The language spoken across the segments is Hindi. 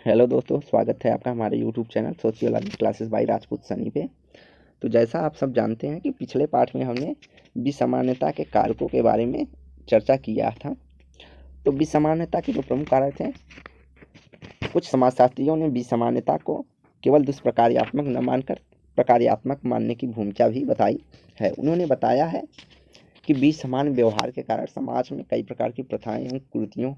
हेलो दोस्तों, स्वागत है आपका हमारे YouTube channel sociology classes bye Rajput Sunny पे। तो जैसा आप सब जानते हैं कि पिछले पाठ में हमने विसमानता के कारकों के बारे में चर्चा किया था। तो विसमानता के जो प्रमुख कारक हैं, कुछ समाजशास्त्रियों ने विसमानता को केवल दुष्प्रकार्यात्मक न मानकर प्रकार्यात्मक मानने की भूमिका भी बताई है। उन्होंने बताया है कि विसमान व्यवहार के कारण समाज में कई प्रकार की प्रथाएं एवं कुरीतियों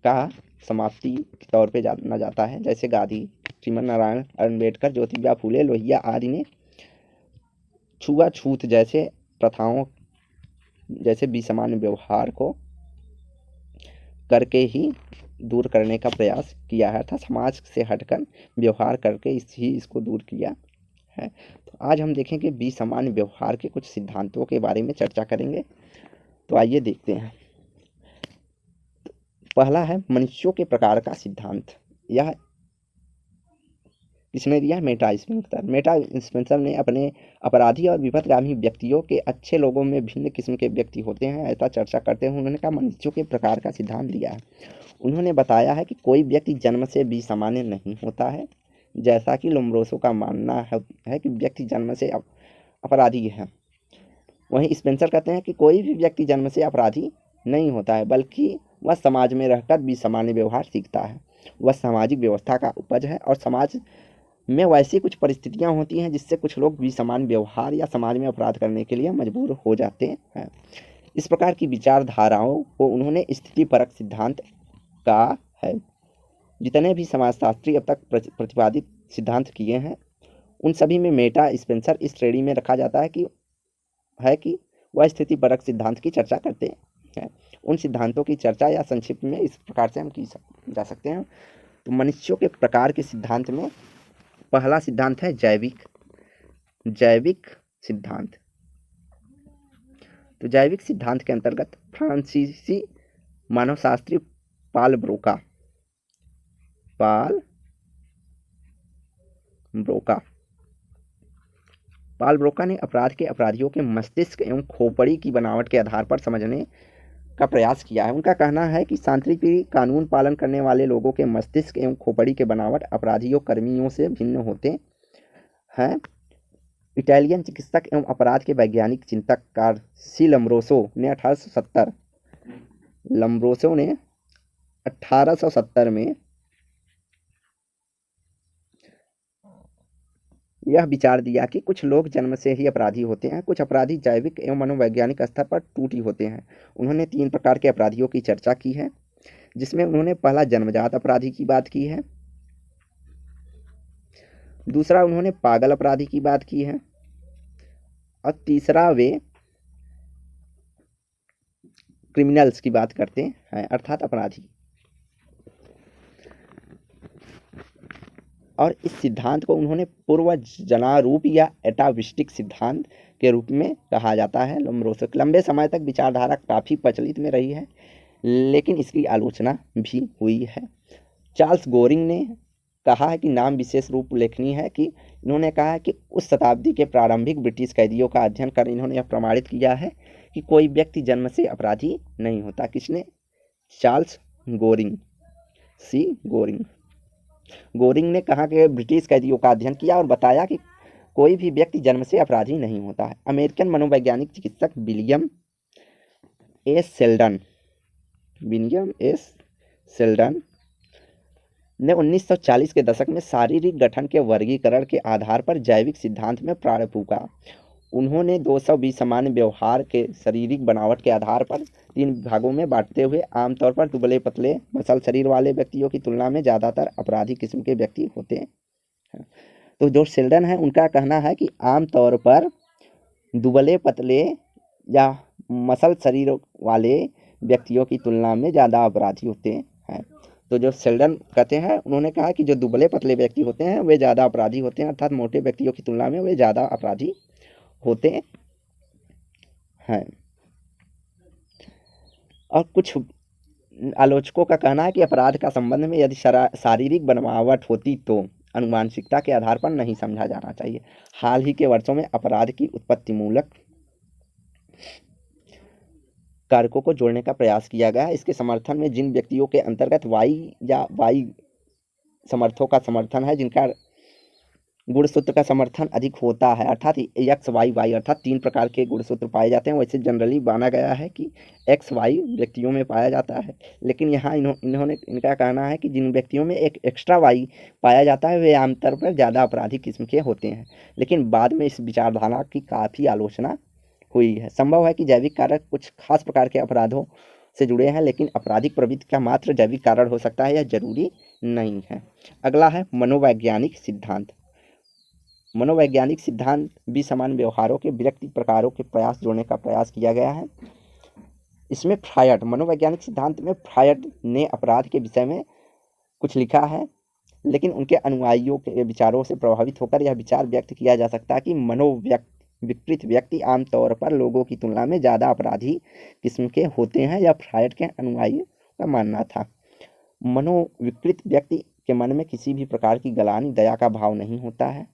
का समाप्ति के तौर पे जाना जाता है। जैसे गांधी, श्रीमन नारायण, अम्बेडकर, ज्योतिबा फूले, लोहिया आदि ने छुआछूत जैसे प्रथाओं जैसे विसमान व्यवहार को करके ही दूर करने का प्रयास किया है, अर्थात समाज से हटकर व्यवहार करके इसको दूर किया है। तो आज हम देखेंगे विसमान व्यवहार के कुछ सिद्धांतों के बारे में चर्चा करेंगे। तो आइए देखते हैं। पहला है मनुष्यों के प्रकार का सिद्धांत। यह किसने दिया? मेटा स्पेंसर ने अपने अपराधी और विपथगामी व्यक्तियों के अच्छे लोगों में भिन्न किस्म के व्यक्ति होते हैं ऐसा चर्चा करते हुए उन्होंने कहा मनुष्यों के प्रकार का सिद्धांत दिया है। उन्होंने बताया है कि कोई व्यक्ति जन्म से विसमान्य नहीं होता है, जैसा कि लोम्ब्रोसो का मानना है कि व्यक्ति जन्म से अपराधी है। वहीं स्पेंसर कहते हैं कि कोई भी व्यक्ति जन्म से अपराधी नहीं होता है, बल्कि वह समाज में रहकर विसमान्य व्यवहार सीखता है। वह सामाजिक व्यवस्था का उपज है और समाज में वैसी कुछ परिस्थितियां होती हैं जिससे कुछ लोग विसमान व्यवहार या समाज में अपराध करने के लिए मजबूर हो जाते हैं। इस प्रकार की विचारधाराओं को उन्होंने स्थितिपरक सिद्धांत कहा है। जितने भी समाजशास्त्री अब तक प्रतिपादित सिद्धांत किए हैं उन सभी में मेटा स्पेंसर इस श्रेणी में रखा जाता है कि वह स्थितिपरक सिद्धांत की चर्चा करते हैं। उन सिद्धांतों की चर्चा या संक्षिप्त में इस प्रकार से हम की जा सकते हैं। तो मनुष्यों के प्रकार के सिद्धांत में पहला सिद्धांत है जैविक सिद्धांत। तो जैविक सिद्धांत के अंतर्गत फ्रांसीसी मानवशास्त्री पाल ब्रोका ने अपराध के अपराधियों के मस्तिष्क एवं खोपड़ी की बनावट के आधार पर समझने का प्रयास किया है। उनका कहना है कि शांतिप्रिय कानून पालन करने वाले लोगों के मस्तिष्क एवं खोपड़ी के बनावट अपराधियों कर्मियों से भिन्न होते हैं। इटालियन चिकित्सक एवं अपराध के वैज्ञानिक चिंतक कार्सी लम्ब्रोसो ने 1870 में यह विचार दिया कि कुछ लोग जन्म से ही अपराधी होते हैं, कुछ अपराधी जैविक एवं मनोवैज्ञानिक स्तर पर टूटी होते हैं। उन्होंने 3 प्रकार के अपराधियों की चर्चा की है, जिसमें उन्होंने पहला जन्मजात अपराधी की बात की है, दूसरा उन्होंने पागल अपराधी की बात की है और तीसरा वे क्रिमिनल्स की बात करते हैं, अर्थात अपराधी। और इस सिद्धांत को उन्होंने पूर्वजनारूप या एटाविस्टिक सिद्धांत के रूप में कहा जाता है। लोम्ब्रोसो लंबे समय तक विचारधारा काफ़ी प्रचलित में रही है, लेकिन इसकी आलोचना भी हुई है। चार्ल्स गोरिंग ने कहा है कि नाम विशेष रूप उल्लेखनीय है कि इन्होंने कहा है कि उस शताब्दी के प्रारंभिक ब्रिटिश कैदियों का अध्ययन कर इन्होंने यह प्रमाणित किया है कि कोई व्यक्ति जन्म से अपराधी नहीं होता। किसने? चार्ल्स गोरिंग ने कहा कि ब्रिटिश कैदियों का अध्ययन किया और बताया कि कोई भी व्यक्ति जन्म से अपराधी नहीं होता है। अमेरिकन मनोवैज्ञानिक चिकित्सक विलियम एस सेल्डन ने 1940 के दशक में शारीरिक गठन के वर्गीकरण के आधार पर जैविक सिद्धांत में प्राण फूंका। उन्होंने 220 सामान्य व्यवहार के शारीरिक बनावट के आधार पर 3 भागों में बांटते हुए आमतौर पर दुबले पतले मसल शरीर वाले व्यक्तियों की तुलना में ज़्यादातर अपराधी किस्म के व्यक्ति होते हैं। तो जो सेल्डन है उनका कहना है कि आमतौर पर दुबले पतले या मसल शरीर वाले व्यक्तियों की तुलना में ज़्यादा अपराधी होते हैं। तो जो सेल्डन कहते हैं, उन्होंने कहा कि जो दुबले पतले व्यक्ति होते हैं वे ज़्यादा अपराधी होते हैं, अर्थात मोटे व्यक्तियों की तुलना में वे ज़्यादा अपराधी होते हैं। और कुछ आलोचकों का कहना है कि अपराध का संबंध में यदि शारीरिक बनावट होती तो अनुमानसिकता के आधार पर नहीं समझा जाना चाहिए। हाल ही के वर्षों में अपराध की उत्पत्तिमूलक कारकों को जोड़ने का प्रयास किया गया है। इसके समर्थन में जिन व्यक्तियों के अंतर्गत वाई या वाई समर्थों का समर्थन है, जिनका गुणसूत्र का समर्थन अधिक होता है, अर्थात एक्स वाई वाई, अर्थात 3 प्रकार के गुणसूत्र पाए जाते हैं। वैसे जनरली माना गया है कि एक्स वाई व्यक्तियों में पाया जाता है, लेकिन यहाँ इन्होंने इनका कहना है कि जिन व्यक्तियों में एक एक्स्ट्रा वाई पाया जाता है वे आमतौर पर ज़्यादा अपराधी किस्म के होते हैं। लेकिन बाद में इस विचारधारा की काफ़ी आलोचना हुई है। संभव है कि जैविक कारक कुछ खास प्रकार के अपराधों से जुड़े हैं, लेकिन आपराधिक प्रवृत्ति का मात्र जैविक कारण हो सकता है, यह जरूरी नहीं है। अगला है मनोवैज्ञानिक सिद्धांत। मनोवैज्ञानिक सिद्धांत भी समान व्यवहारों के व्यक्ति प्रकारों के प्रयास जोड़ने का प्रयास किया गया है। इसमें फ्रायड, मनोवैज्ञानिक सिद्धांत में फ्रायड ने अपराध के विषय में कुछ लिखा है, लेकिन उनके अनुयायियों के विचारों से प्रभावित होकर यह विचार व्यक्त किया जा सकता है कि मनोविकृत व्यक्ति आमतौर पर लोगों की तुलना में ज़्यादा अपराधी किस्म के होते हैं। यह फ्रायड के अनुयायियों का मानना था। मनोविकृत व्यक्ति के मन में किसी भी प्रकार की गलानी, दया का भाव नहीं होता है,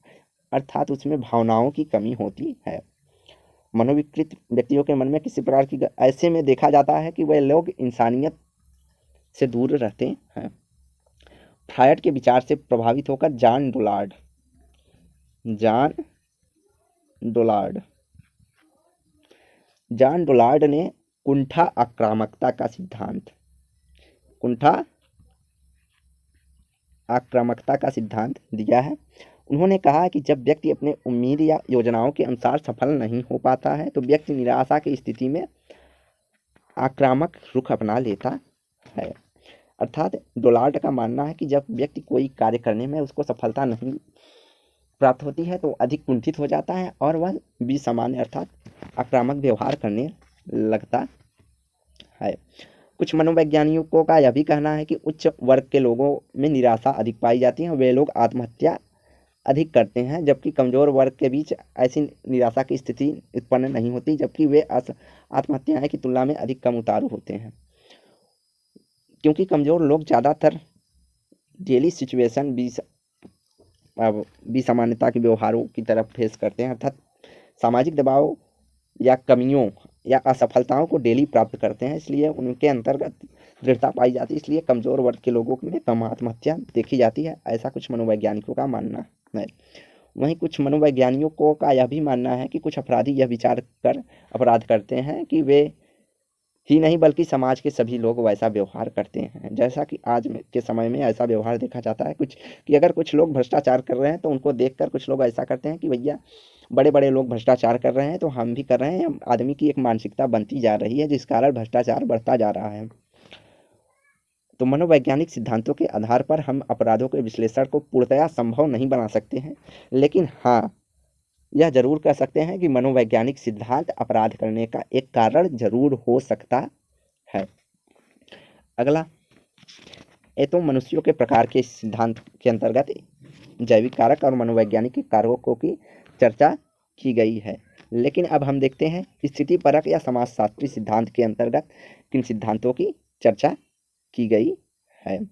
अर्थात उसमें भावनाओं की कमी होती है। मनोविकृत व्यक्तियों के मन में किसी प्रकार की ऐसे में देखा जाता है कि वह लोग इंसानियत से दूर रहते हैं। फ्रायड के विचार से प्रभावित होकर जॉन डोलार्ड ने कुंठा आक्रामकता का सिद्धांत दिया है। उन्होंने कहा कि जब व्यक्ति अपने उम्मीद या योजनाओं के अनुसार सफल नहीं हो पाता है तो व्यक्ति निराशा की स्थिति में आक्रामक रुख अपना लेता है। अर्थात डोलार्ड का मानना है कि जब व्यक्ति कोई कार्य करने में उसको सफलता नहीं प्राप्त होती है तो अधिक कुंठित हो जाता है और वह विसामान्य अर्थात आक्रामक व्यवहार करने लगता है। कुछ मनोवैज्ञानिकों का यह भी कहना है कि उच्च वर्ग के लोगों में निराशा अधिक पाई जाती है, वे लोग आत्महत्या अधिक करते हैं, जबकि कमजोर वर्ग के बीच ऐसी निराशा की स्थिति उत्पन्न नहीं होती, जबकि वे आत्महत्याएं की तुलना में अधिक कम उतारू होते हैं। क्योंकि कमजोर लोग ज़्यादातर डेली सिचुएशन विसामान्यता के व्यवहारों की तरफ फेस करते हैं, अर्थात सामाजिक दबाव या कमियों या असफलताओं को डेली प्राप्त करते हैं, इसलिए उनके अंतर्गत दृढ़ता पाई जाती है। इसलिए कमजोर वर्ग के लोगों में कम आत्महत्या देखी जाती है, ऐसा कुछ मनोवैज्ञानिकों का मानना है। वहीं कुछ मनोवैज्ञानिकों का यह भी मानना है कि कुछ अपराधी यह विचार कर अपराध करते हैं कि वे ही नहीं बल्कि समाज के सभी लोग वैसा व्यवहार करते हैं। जैसा कि आज के समय में ऐसा व्यवहार देखा जाता है कि अगर कुछ लोग भ्रष्टाचार कर रहे हैं तो उनको देखकर कुछ लोग ऐसा करते हैं कि भैया बड़े बड़े लोग भ्रष्टाचार कर रहे हैं तो हम भी कर रहे हैं। आदमी की एक मानसिकता बनती जा रही है जिस कारण भ्रष्टाचार बढ़ता जा रहा है। तो मनोवैज्ञानिक सिद्धांतों के आधार पर हम अपराधों के विश्लेषण को पूर्णतया संभव नहीं बना सकते हैं, लेकिन हाँ यह जरूर कह सकते हैं कि मनोवैज्ञानिक सिद्धांत अपराध करने का एक कारण जरूर हो सकता है। अगला, ये तो मनुष्यों के प्रकार के सिद्धांत के अंतर्गत जैविक कारक और मनोवैज्ञानिक कारकों की चर्चा की गई है, लेकिन अब हम देखते हैं स्थिति परक या समाजशास्त्री सिद्धांत के अंतर्गत किन सिद्धांतों की चर्चा की गई है।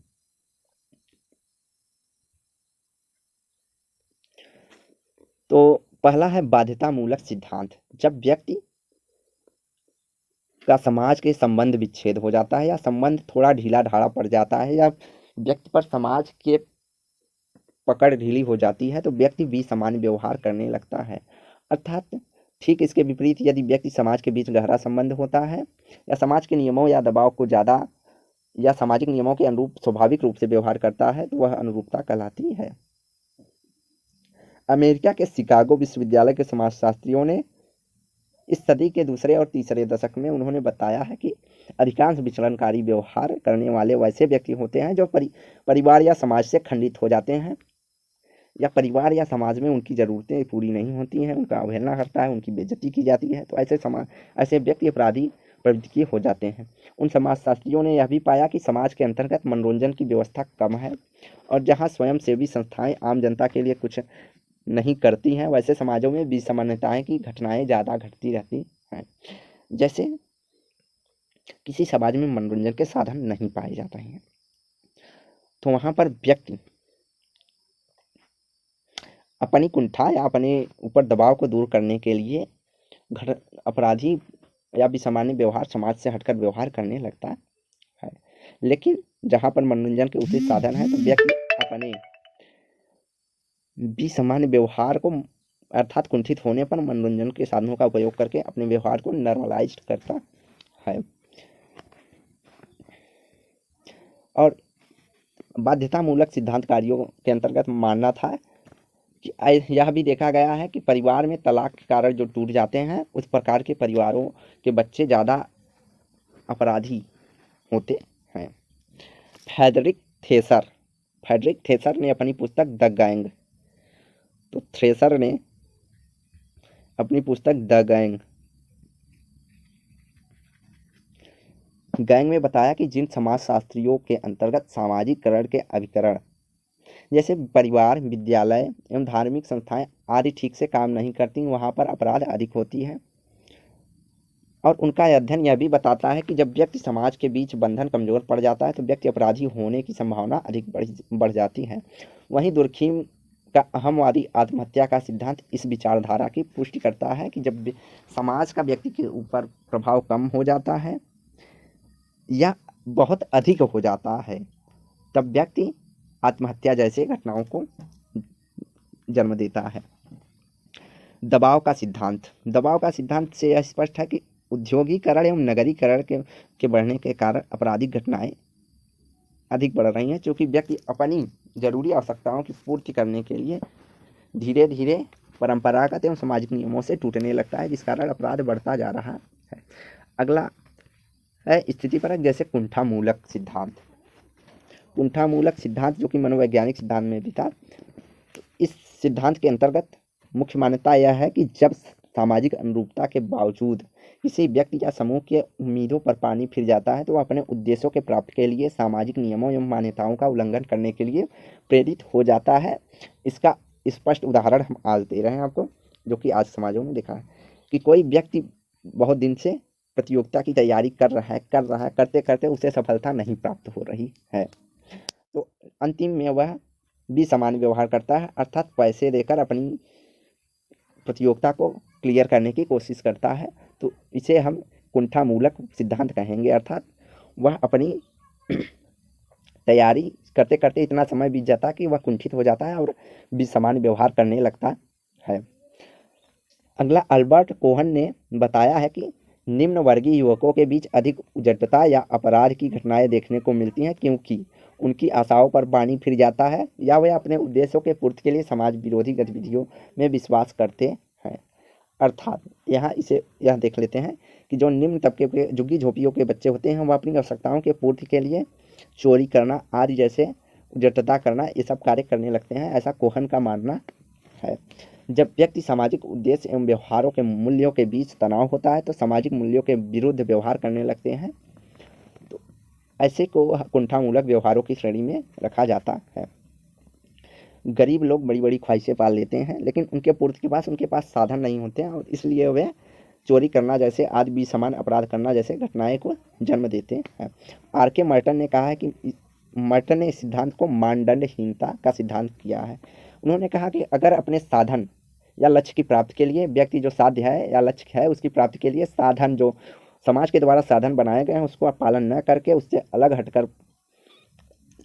तो पहला है बाध्यतामूलक सिद्धांत। जब व्यक्ति का समाज के संबंध विच्छेद हो जाता है या संबंध थोड़ा ढीला ढाला पड़ जाता है या व्यक्ति पर समाज के पकड़ ढीली हो जाती है तो व्यक्ति भी सामान्य व्यवहार करने लगता है। अर्थात ठीक इसके विपरीत यदि व्यक्ति समाज के बीच गहरा संबंध होता है या समाज के नियमों या दबाव को ज़्यादा या सामाजिक नियमों के अनुरूप स्वाभाविक रूप से व्यवहार करता है तो वह अनुरूपता कहलाती है। अमेरिका के शिकागो विश्वविद्यालय के समाजशास्त्रियों ने इस सदी के दूसरे और तीसरे दशक में उन्होंने बताया है कि अधिकांश विचलनकारी व्यवहार करने वाले वैसे व्यक्ति होते हैं जो परिवार या समाज से खंडित हो जाते हैं या परिवार या समाज में उनकी ज़रूरतें पूरी नहीं होती हैं, उनका अवहेलना करता है, उनकी बेइज्जती की जाती है, तो ऐसे व्यक्ति अपराधी प्रवृत्ति के हो जाते हैं। उन समाजशास्त्रियों ने यह भी पाया कि समाज के अंतर्गत मनोरंजन की व्यवस्था कम है और जहाँ स्वयंसेवी संस्थाएं आम जनता के लिए कुछ नहीं करती हैं वैसे समाजों में विषमताएं की घटनाएं ज़्यादा घटती रहती हैं। जैसे किसी समाज में मनोरंजन के साधन नहीं पाए जाते हैं तो वहाँ पर व्यक्ति अपनी कुंठा या अपने ऊपर दबाव को दूर करने के लिए अपराधी या विसामान्य व्यवहार समाज से हटकर व्यवहार करने लगता है। लेकिन जहाँ पर मनोरंजन के उचित साधन है तो व्यक्ति अपने विसामान्य व्यवहार को अर्थात कुंठित होने पर मनोरंजन के साधनों का उपयोग करके अपने व्यवहार को नॉर्मलाइज करता है। और बाध्यतामूलक सिद्धांत कार्यों के अंतर्गत मानना था कि यह भी देखा गया है कि परिवार में तलाक के कारण जो टूट जाते हैं उस प्रकार के परिवारों के बच्चे ज़्यादा अपराधी होते हैं। फ्रेडरिक थ्रेसर ने अपनी पुस्तक द गैंग में बताया कि जिन समाजशास्त्रियों के अंतर्गत सामाजिकरण के अभिकरण जैसे परिवार, विद्यालय एवं धार्मिक संस्थाएं आदि ठीक से काम नहीं करती, वहाँ पर अपराध अधिक होती है। और उनका अध्ययन यह भी बताता है कि जब व्यक्ति समाज के बीच बंधन कमजोर पड़ जाता है तो व्यक्ति अपराधी होने की संभावना अधिक बढ़ जाती है। वहीं दुर्खीम का अहमवादी आत्महत्या का सिद्धांत इस विचारधारा की पुष्टि करता है कि जब समाज का व्यक्ति के ऊपर प्रभाव कम हो जाता है या बहुत अधिक हो जाता है तब व्यक्ति आत्महत्या जैसे घटनाओं को जन्म देता है। दबाव का सिद्धांत से यह स्पष्ट है कि उद्योगीकरण एवं नगरीकरण के बढ़ने के कारण आपराधिक घटनाएं अधिक बढ़ रही हैं, क्योंकि व्यक्ति अपनी जरूरी आवश्यकताओं की पूर्ति करने के लिए धीरे धीरे परंपरागत एवं सामाजिक नियमों से टूटने लगता है, जिस कारण अपराध बढ़ता जा रहा है। अगला है स्थितिपरक जैसे कुंठामूलक सिद्धांत जो कि मनोवैज्ञानिक सिद्धांत में भी था। इस सिद्धांत के अंतर्गत मुख्य मान्यता यह है कि जब सामाजिक अनुरूपता के बावजूद किसी व्यक्ति या समूह के उम्मीदों पर पानी फिर जाता है तो वह अपने उद्देश्यों के प्राप्ति के लिए सामाजिक नियमों एवं मान्यताओं का उल्लंघन करने के लिए प्रेरित हो जाता है। इसका स्पष्ट उदाहरण हम आज दे रहे हैं आपको, जो कि आज समाजों में देखा है कि कोई व्यक्ति बहुत दिन से प्रतियोगिता की तैयारी कर रहा है, करते करते उसे सफलता नहीं प्राप्त हो रही है, तो अंतिम में वह भी समान व्यवहार करता है, अर्थात पैसे देकर अपनी प्रतियोगिता को क्लियर करने की कोशिश करता है। तो इसे हम कुंठामूलक सिद्धांत कहेंगे, अर्थात वह अपनी तैयारी करते करते इतना समय बीत जाता है कि वह कुंठित हो जाता है और भी समान व्यवहार करने लगता है। अगला अल्बर्ट कोहन ने बताया है कि निम्न वर्गीय युवकों के बीच अधिक उजटता या अपराध की घटनाएं देखने को मिलती हैं, क्योंकि उनकी आशाओं पर पानी फिर जाता है या वे अपने उद्देश्यों के पूर्ति के लिए समाज विरोधी गतिविधियों में विश्वास करते हैं। अर्थात यह देख लेते हैं कि जो निम्न तबके के झुग्गी झोंपड़ियों के बच्चे होते हैं वह अपनी आवश्यकताओं के पूर्ति के लिए चोरी करना आदि जैसे उजटता करना ये सब कार्य करने लगते हैं, ऐसा कोहन का मानना है। जब व्यक्ति सामाजिक उद्देश्य एवं व्यवहारों के मूल्यों के बीच तनाव होता है तो सामाजिक मूल्यों के विरुद्ध व्यवहार करने लगते हैं, तो ऐसे को कुंठामूलक व्यवहारों की श्रेणी में रखा जाता है। गरीब लोग बड़ी बड़ी ख्वाहिशें पाल लेते हैं, लेकिन उनके पूर्ति के पास उनके पास साधन नहीं होते हैं और इसलिए वे चोरी करना जैसे आदि भी समान अपराध करना जैसे घटनाएं को जन्म देते हैं। आर.के. मर्टन ने कहा है कि मर्टन ने इस सिद्धांत को मानदंडहीनता का सिद्धांत किया है। उन्होंने कहा कि अगर अपने साधन या लक्ष्य की प्राप्ति के लिए व्यक्ति जो साध्य है या लक्ष्य है उसकी प्राप्ति के लिए साधन जो समाज के द्वारा साधन बनाए गए हैं उसको पालन न करके उससे अलग हटकर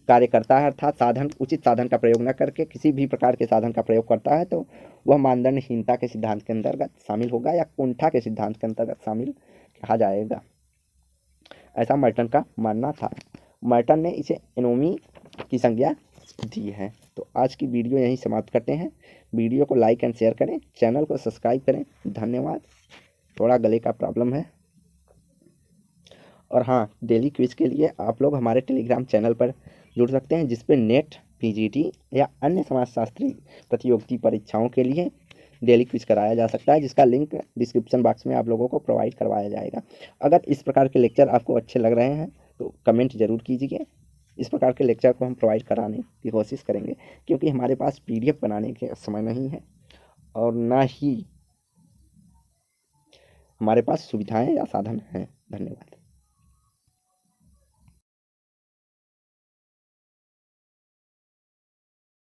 कार्य करता है, अर्थात उचित साधन का प्रयोग न करके किसी भी प्रकार के साधन का प्रयोग करता है, तो वह मानदंडहीनता के सिद्धांत के अंतर्गत शामिल होगा या कुंठा के सिद्धांत के अंतर्गत शामिल कहा जाएगा, ऐसा मर्टन का मानना था। मर्टन ने इसे एनोमी की संज्ञा दी है। तो आज की वीडियो यहीं समाप्त करते हैं। वीडियो को लाइक एंड शेयर करें, चैनल को सब्सक्राइब करें। धन्यवाद। थोड़ा गले का प्रॉब्लम है। और हाँ, डेली क्विज के लिए आप लोग हमारे टेलीग्राम चैनल पर जुड़ सकते हैं, जिस पे नेट, पीजीटी या अन्य समाजशास्त्री प्रतियोगिता परीक्षाओं के लिए डेली क्विज कराया जा सकता है, जिसका लिंक डिस्क्रिप्शन बॉक्स में आप लोगों को प्रोवाइड करवाया जाएगा। अगर इस प्रकार के लेक्चर आपको अच्छे लग रहे हैं तो कमेंट ज़रूर कीजिए। इस प्रकार के लेक्चर को हम प्रोवाइड कराने की कोशिश करेंगे, क्योंकि हमारे पास पीडीएफ बनाने के समय नहीं है और ना ही हमारे पास सुविधाएं या साधन हैं। धन्यवाद।